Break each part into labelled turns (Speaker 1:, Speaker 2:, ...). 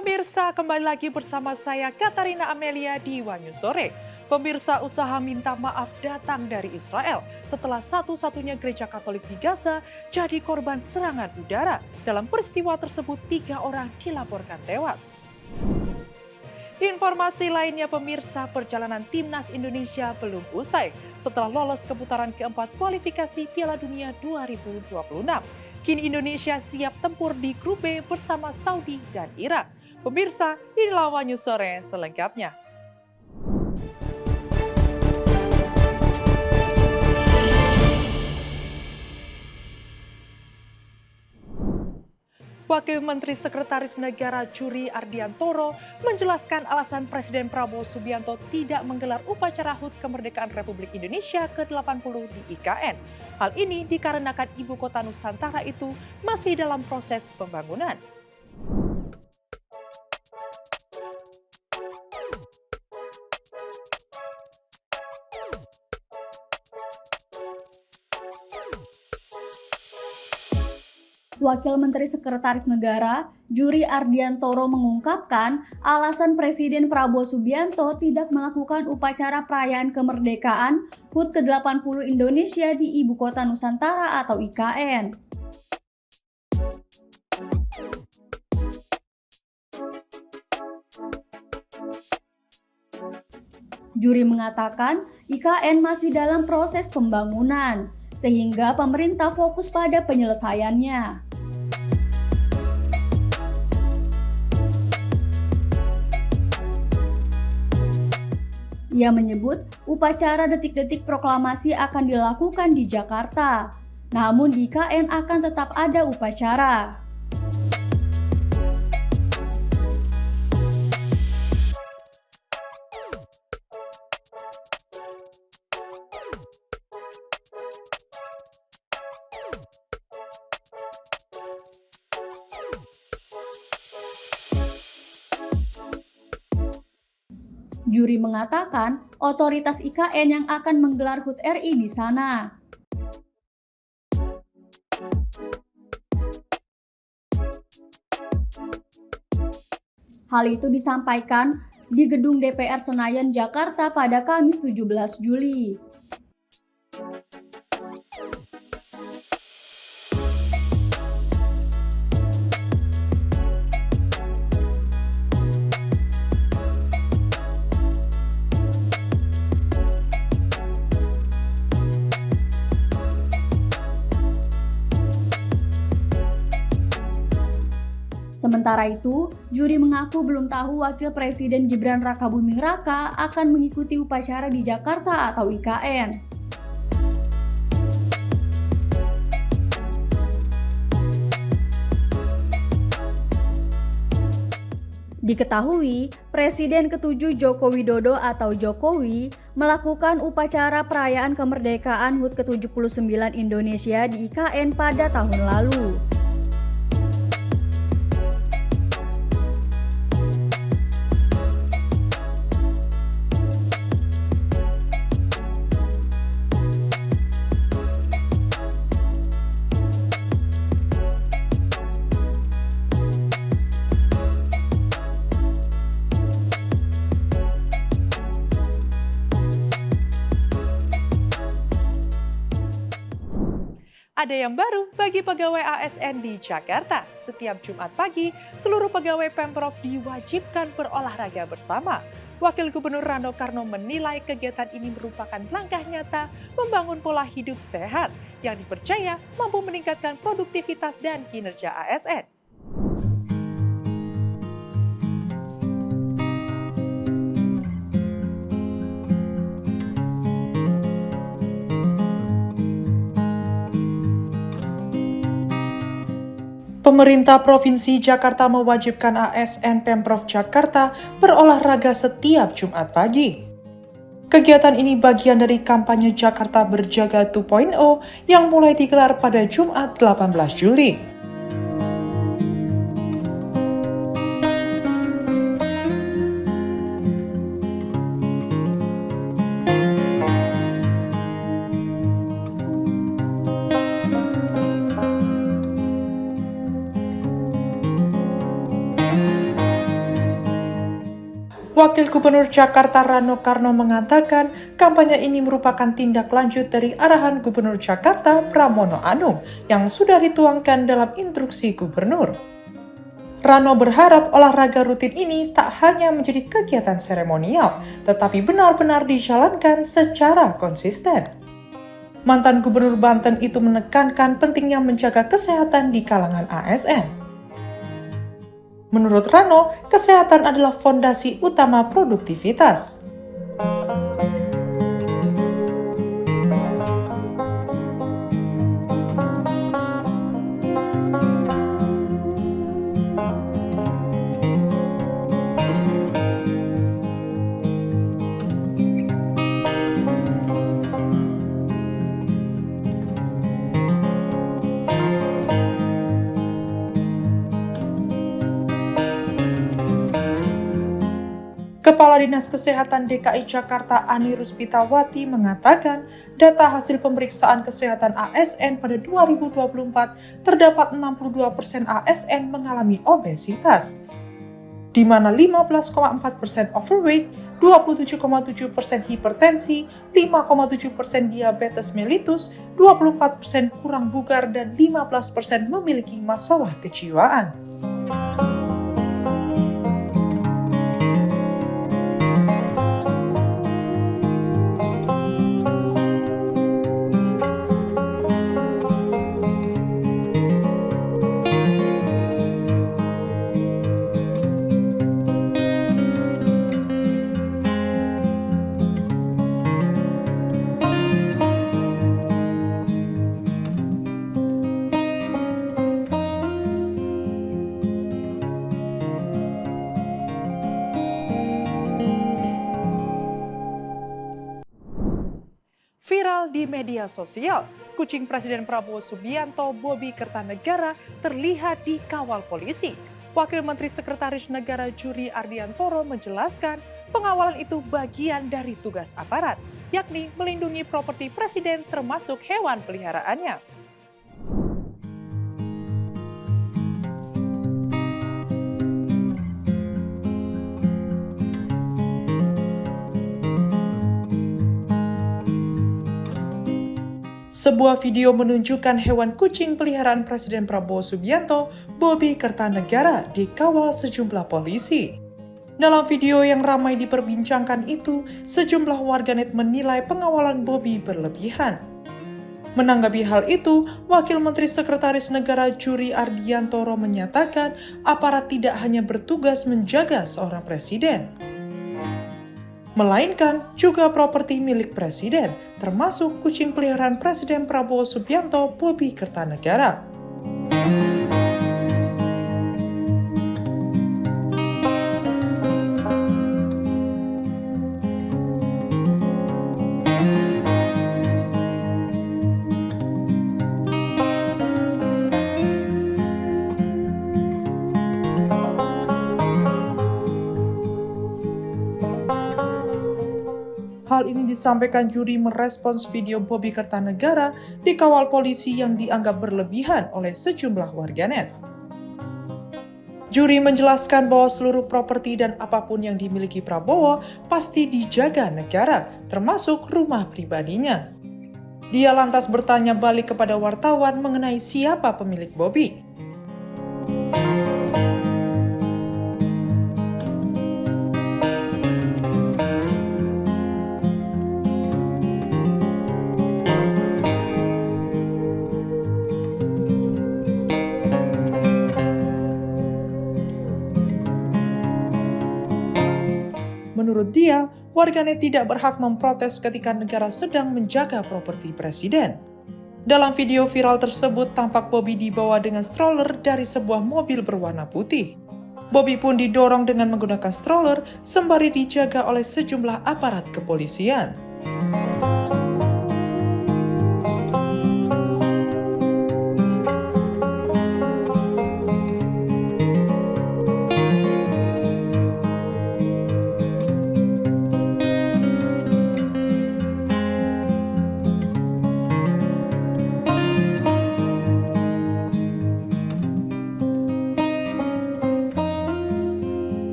Speaker 1: Pemirsa, kembali lagi bersama saya Katarina Amelia di Wanyu Sore. Pemirsa, usaha minta maaf datang dari Israel setelah satu-satunya gereja Katolik di Gaza jadi korban serangan udara. Dalam peristiwa tersebut, 3 orang dilaporkan tewas. Informasi lainnya pemirsa, perjalanan timnas Indonesia belum usai setelah lolos ke putaran keempat kualifikasi Piala Dunia 2026. Kini Indonesia siap tempur di grup B bersama Saudi dan Irak. Pemirsa, inilah Wanyu Sore selengkapnya. Wakil Menteri Sekretaris Negara Juri Ardiantoro menjelaskan alasan Presiden Prabowo Subianto tidak menggelar upacara HUT Kemerdekaan Republik Indonesia ke-80 di IKN. Hal ini dikarenakan ibu kota Nusantara itu masih dalam proses pembangunan.
Speaker 2: Wakil Menteri Sekretaris Negara Juri Ardiantoro mengungkapkan alasan Presiden Prabowo Subianto tidak melakukan upacara perayaan kemerdekaan HUT ke-80 Indonesia di Ibu Kota Nusantara atau IKN. Juri mengatakan IKN masih dalam proses pembangunan, sehingga pemerintah fokus pada penyelesaiannya. Ia menyebut upacara detik-detik proklamasi akan dilakukan di Jakarta, namun di IKN akan tetap ada upacara. Juri mengatakan otoritas IKN yang akan menggelar HUT RI di sana. Hal itu disampaikan di Gedung DPR Senayan, Jakarta pada Kamis 17 Juli. Sementara itu, juri mengaku belum tahu Wakil Presiden Gibran Rakabuming Raka akan mengikuti upacara di Jakarta atau IKN. Diketahui, Presiden ke-7 Joko Widodo atau Jokowi melakukan upacara perayaan kemerdekaan HUT ke-79 Indonesia di IKN pada tahun lalu.
Speaker 1: Ada yang baru bagi pegawai ASN di Jakarta. Setiap Jumat pagi, seluruh pegawai Pemprov diwajibkan berolahraga bersama. Wakil Gubernur Rano Karno menilai kegiatan ini merupakan langkah nyata membangun pola hidup sehat yang dipercaya mampu meningkatkan produktivitas dan kinerja ASN. Pemerintah Provinsi Jakarta mewajibkan ASN Pemprov Jakarta berolahraga setiap Jumat pagi. Kegiatan ini bagian dari kampanye Jakarta Berjaga 2.0 yang mulai digelar pada Jumat 18 Juli. Wakil Gubernur Jakarta Rano Karno mengatakan kampanye ini merupakan tindak lanjut dari arahan Gubernur Jakarta Pramono Anung yang sudah dituangkan dalam instruksi gubernur. Rano berharap olahraga rutin ini tak hanya menjadi kegiatan seremonial, tetapi benar-benar dijalankan secara konsisten. Mantan Gubernur Banten itu menekankan pentingnya menjaga kesehatan di kalangan ASN. Menurut Rano, kesehatan adalah fondasi utama produktivitas. Kepala Dinas Kesehatan DKI Jakarta Ani Ruspitawati mengatakan data hasil pemeriksaan kesehatan ASN pada 2024 terdapat 62% ASN mengalami obesitas, di mana 15,4% overweight, 27,7% hipertensi, 5,7% diabetes mellitus, 24% kurang bugar, dan 15% memiliki masalah kejiwaan. Viral di media sosial, kucing Presiden Prabowo Subianto Bobi Kertanegara terlihat dikawal polisi. Wakil Menteri Sekretaris Negara Juri Ardiantoro menjelaskan pengawalan itu bagian dari tugas aparat, yakni melindungi properti Presiden termasuk hewan peliharaannya. Sebuah video menunjukkan hewan kucing peliharaan Presiden Prabowo Subianto, Bobi Kertanegara, dikawal sejumlah polisi. Dalam video yang ramai diperbincangkan itu, sejumlah warganet menilai pengawalan Bobi berlebihan. Menanggapi hal itu, Wakil Menteri Sekretaris Negara Juri Ardiantoro menyatakan aparat tidak hanya bertugas menjaga seorang presiden, melainkan juga properti milik Presiden, termasuk kucing peliharaan Presiden Prabowo Subianto, Bobi Kertanegara. Hal ini disampaikan juri merespons video Bobi Kertanegara dikawal polisi yang dianggap berlebihan oleh sejumlah warganet. Juri menjelaskan bahwa seluruh properti dan apapun yang dimiliki Prabowo pasti dijaga negara, termasuk rumah pribadinya. Dia lantas bertanya balik kepada wartawan mengenai siapa pemilik Bobi. Menurut dia, warganet tidak berhak memprotes ketika negara sedang menjaga properti presiden. Dalam video viral tersebut, tampak Bobi dibawa dengan stroller dari sebuah mobil berwarna putih. Bobi pun didorong dengan menggunakan stroller sembari dijaga oleh sejumlah aparat kepolisian.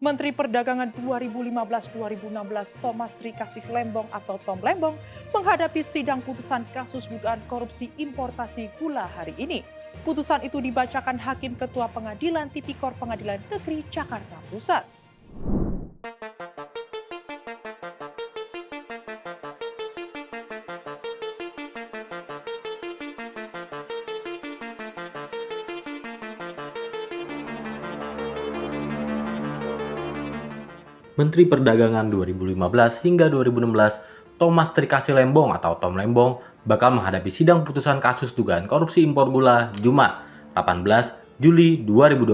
Speaker 1: Menteri Perdagangan 2015-2016 Thomas Trikasih Lembong atau Tom Lembong menghadapi sidang putusan kasus dugaan korupsi importasi gula hari ini. Putusan itu dibacakan Hakim Ketua Pengadilan Tipikor Pengadilan Negeri Jakarta Pusat.
Speaker 3: Menteri Perdagangan 2015 hingga 2016, Thomas Trikasih Lembong atau Tom Lembong bakal menghadapi sidang putusan kasus dugaan korupsi impor gula Jumat, 18 Juli 2025.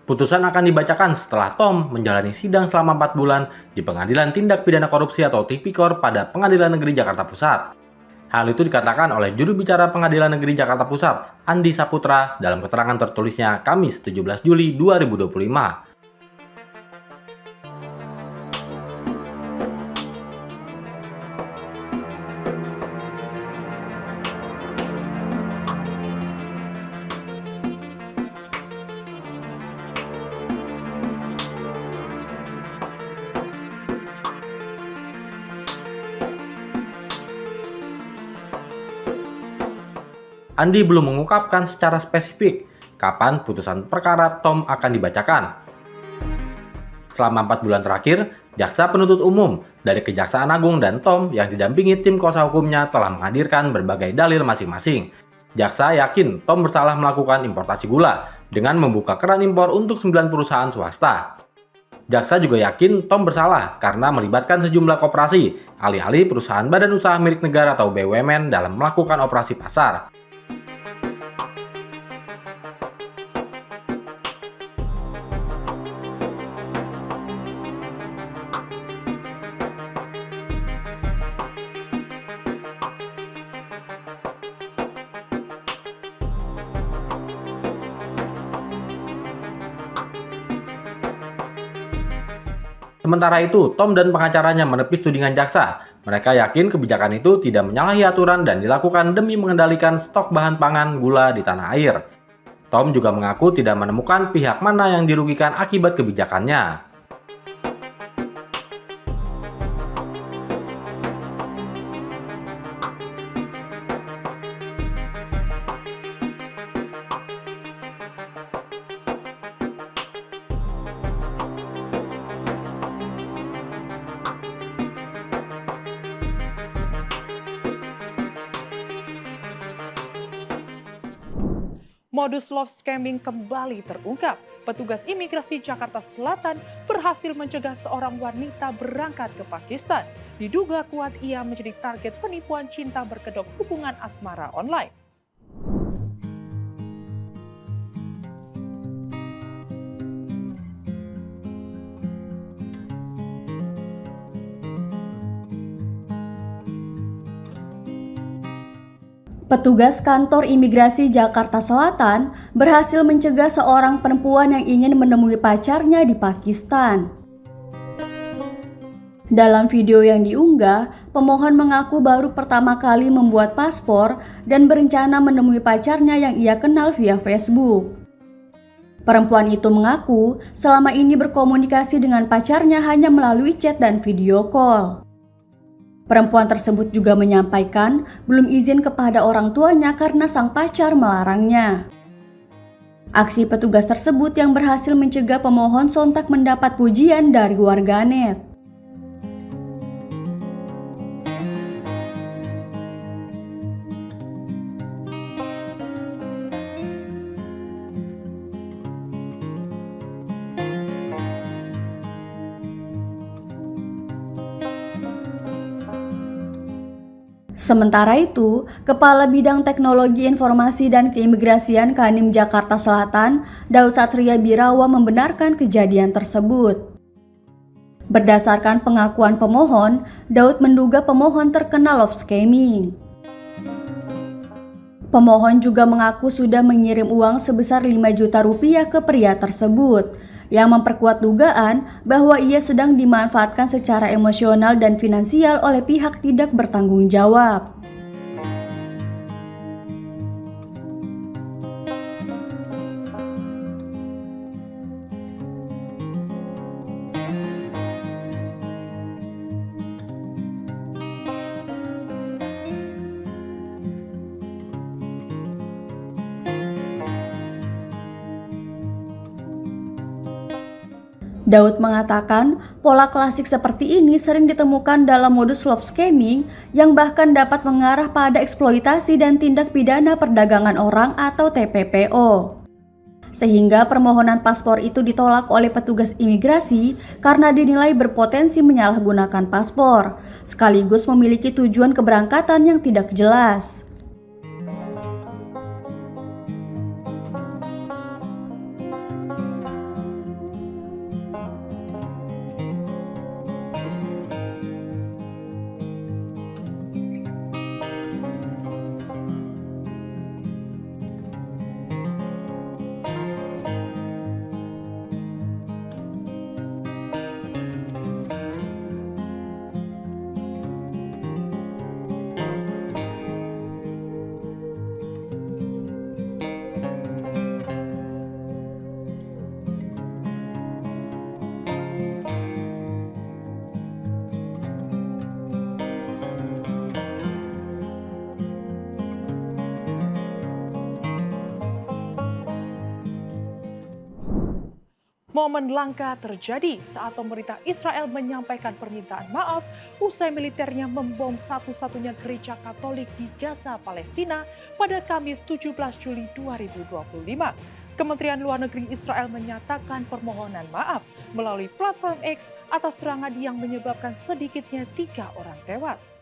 Speaker 3: Putusan akan dibacakan setelah Tom menjalani sidang selama 4 bulan di Pengadilan Tindak Pidana Korupsi atau Tipikor pada Pengadilan Negeri Jakarta Pusat. Hal itu dikatakan oleh juru bicara Pengadilan Negeri Jakarta Pusat, Andi Saputra, dalam keterangan tertulisnya Kamis 17 Juli 2025. Andi belum mengungkapkan secara spesifik kapan putusan perkara Tom akan dibacakan. Selama 4 bulan terakhir, Jaksa Penuntut Umum dari Kejaksaan Agung dan Tom yang didampingi tim kuasa hukumnya telah menghadirkan berbagai dalil masing-masing. Jaksa yakin Tom bersalah melakukan importasi gula dengan membuka keran impor untuk 9 perusahaan swasta. Jaksa juga yakin Tom bersalah karena melibatkan sejumlah koperasi, alih-alih perusahaan badan usaha milik negara atau BUMN dalam melakukan operasi pasar. Sementara itu, Tom dan pengacaranya menepis tudingan jaksa. Mereka yakin kebijakan itu tidak menyalahi aturan dan dilakukan demi mengendalikan stok bahan pangan gula di tanah air. Tom juga mengaku tidak menemukan pihak mana yang dirugikan akibat kebijakannya.
Speaker 1: Modus love scamming kembali terungkap. Petugas imigrasi Jakarta Selatan berhasil mencegah seorang wanita berangkat ke Pakistan. Diduga kuat ia menjadi target penipuan cinta berkedok hubungan asmara online.
Speaker 2: Petugas kantor imigrasi Jakarta Selatan berhasil mencegah seorang perempuan yang ingin menemui pacarnya di Pakistan. Dalam video yang diunggah, pemohon mengaku baru pertama kali membuat paspor dan berencana menemui pacarnya yang ia kenal via Facebook. Perempuan itu mengaku selama ini berkomunikasi dengan pacarnya hanya melalui chat dan video call. Perempuan tersebut juga menyampaikan belum izin kepada orang tuanya karena sang pacar melarangnya. Aksi petugas tersebut yang berhasil mencegah pemohon sontak mendapat pujian dari warganet. Sementara itu, Kepala Bidang Teknologi Informasi dan Keimigrasian Kanwil Jakarta Selatan, Daud Satria Birawa membenarkan kejadian tersebut. Berdasarkan pengakuan pemohon, Daud menduga pemohon terkena love scamming. Pemohon juga mengaku sudah mengirim uang sebesar 5 juta rupiah ke pria tersebut, yang memperkuat dugaan bahwa ia sedang dimanfaatkan secara emosional dan finansial oleh pihak tidak bertanggung jawab. Daud mengatakan, pola klasik seperti ini sering ditemukan dalam modus love scamming yang bahkan dapat mengarah pada eksploitasi dan tindak pidana perdagangan orang atau TPPO. Sehingga permohonan paspor itu ditolak oleh petugas imigrasi karena dinilai berpotensi menyalahgunakan paspor, sekaligus memiliki tujuan keberangkatan yang tidak jelas.
Speaker 1: Momen langka terjadi saat pemerintah Israel menyampaikan permintaan maaf usai militernya membom satu-satunya gereja Katolik di Gaza, Palestina pada Kamis 17 Juli 2025. Kementerian Luar Negeri Israel menyatakan permohonan maaf melalui platform X atas serangan yang menyebabkan sedikitnya 3 orang tewas.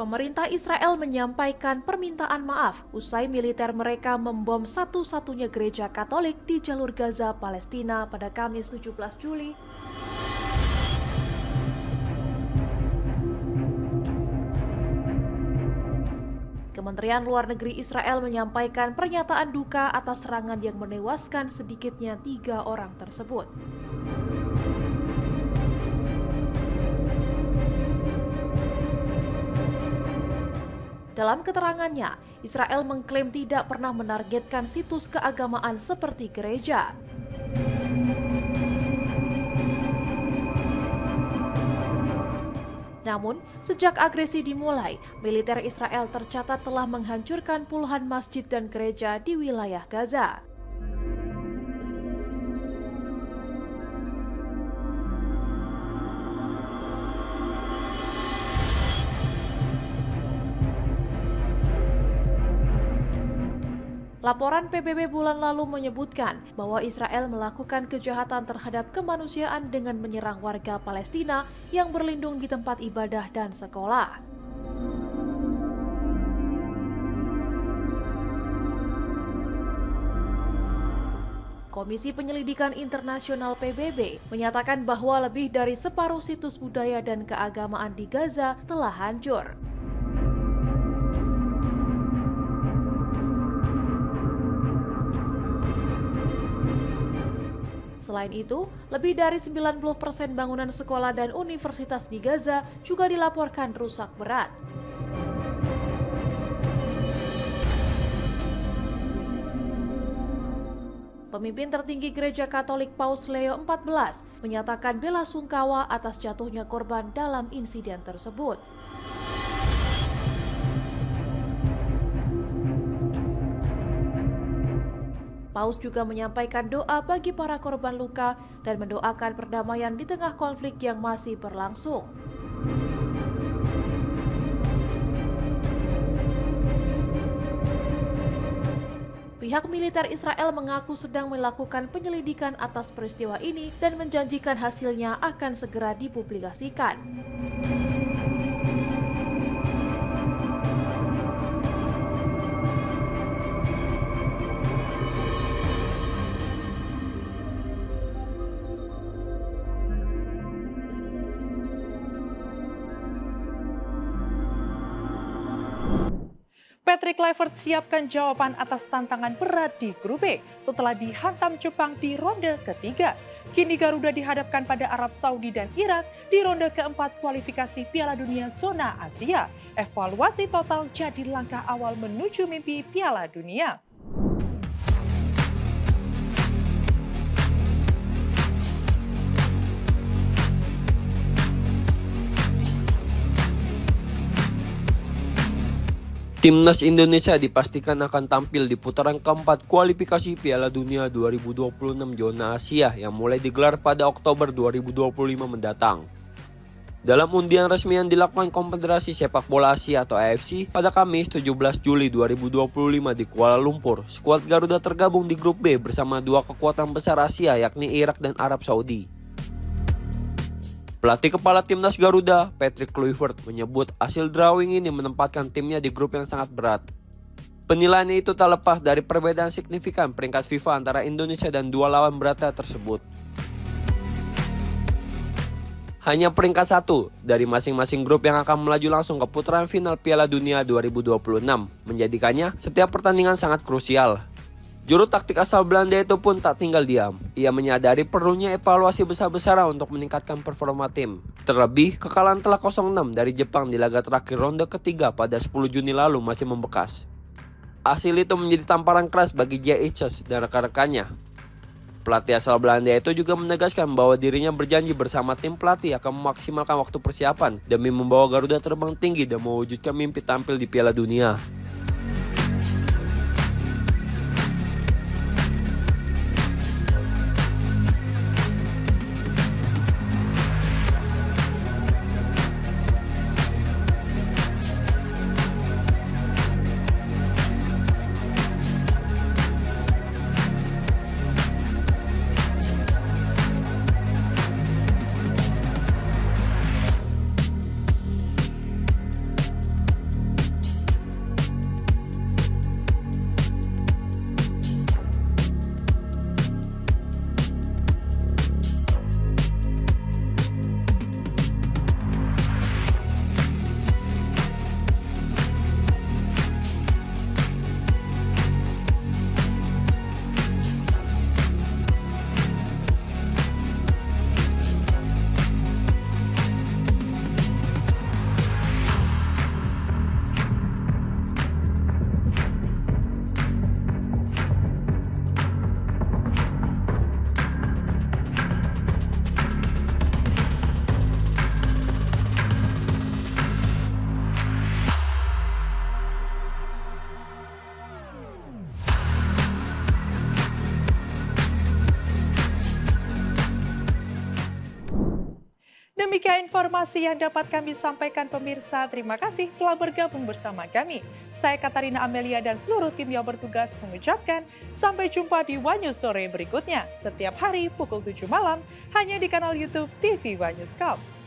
Speaker 4: Pemerintah Israel menyampaikan permintaan maaf usai militer mereka membom satu-satunya gereja Katolik di jalur Gaza, Palestina pada Kamis 17 Juli. Kementerian Luar Negeri Israel menyampaikan pernyataan duka atas serangan yang menewaskan sedikitnya 3 orang tersebut. Dalam keterangannya, Israel mengklaim tidak pernah menargetkan situs keagamaan seperti gereja. Namun, sejak agresi dimulai, militer Israel tercatat telah menghancurkan puluhan masjid dan gereja di wilayah Gaza. Laporan PBB bulan lalu menyebutkan bahwa Israel melakukan kejahatan terhadap kemanusiaan dengan menyerang warga Palestina yang berlindung di tempat ibadah dan sekolah. Komisi Penyelidikan Internasional PBB menyatakan bahwa lebih dari separuh situs budaya dan keagamaan di Gaza telah hancur. Selain itu, lebih dari 90% bangunan sekolah dan universitas di Gaza juga dilaporkan rusak berat. Pemimpin tertinggi Gereja Katolik Paus Leo XIV menyatakan bela sungkawa atas jatuhnya korban dalam insiden tersebut. Paus juga menyampaikan doa bagi para korban luka dan mendoakan perdamaian di tengah konflik yang masih berlangsung. Pihak militer Israel mengaku sedang melakukan penyelidikan atas peristiwa ini dan menjanjikan hasilnya akan segera dipublikasikan.
Speaker 1: PT Patrick Kluivert siapkan jawaban atas tantangan berat di grup B setelah dihantam Jepang di ronde ketiga. Kini Garuda dihadapkan pada Arab Saudi dan Irak di ronde keempat kualifikasi Piala Dunia Zona Asia. Evaluasi total jadi langkah awal menuju mimpi Piala Dunia.
Speaker 5: Timnas Indonesia dipastikan akan tampil di putaran keempat kualifikasi Piala Dunia 2026 Zona Asia yang mulai digelar pada Oktober 2025 mendatang. Dalam undian resmi yang dilakukan Konfederasi Sepak Bola Asia atau AFC pada Kamis 17 Juli 2025 di Kuala Lumpur, skuad Garuda tergabung di grup B bersama dua kekuatan besar Asia yakni Irak dan Arab Saudi. Pelatih kepala timnas Garuda, Patrick Kluivert, menyebut hasil drawing ini menempatkan timnya di grup yang sangat berat. Penilaian itu tak lepas dari perbedaan signifikan peringkat FIFA antara Indonesia dan dua lawan beratnya tersebut. Hanya peringkat satu dari masing-masing grup yang akan melaju langsung ke putaran final Piala Dunia 2026, menjadikannya setiap pertandingan sangat krusial. Juru taktik asal Belanda itu pun tak tinggal diam. Ia menyadari perlunya evaluasi besar-besaran untuk meningkatkan performa tim. Terlebih, kekalahan telak 0-6 dari Jepang di laga terakhir ronde ketiga pada 10 Juni lalu masih membekas. Hasil itu menjadi tamparan keras bagi JHS dan rekan-rekannya. Pelatih asal Belanda itu juga menegaskan bahwa dirinya berjanji bersama tim pelatih akan memaksimalkan waktu persiapan demi membawa Garuda terbang tinggi dan mewujudkan mimpi tampil di Piala Dunia.
Speaker 1: Demikian informasi yang dapat kami sampaikan pemirsa. Terima kasih telah bergabung bersama kami. Saya Katarina Amelia dan seluruh tim yang bertugas mengucapkan sampai jumpa di One News sore berikutnya. Setiap hari pukul 7 malam hanya di kanal YouTube TV One News Com.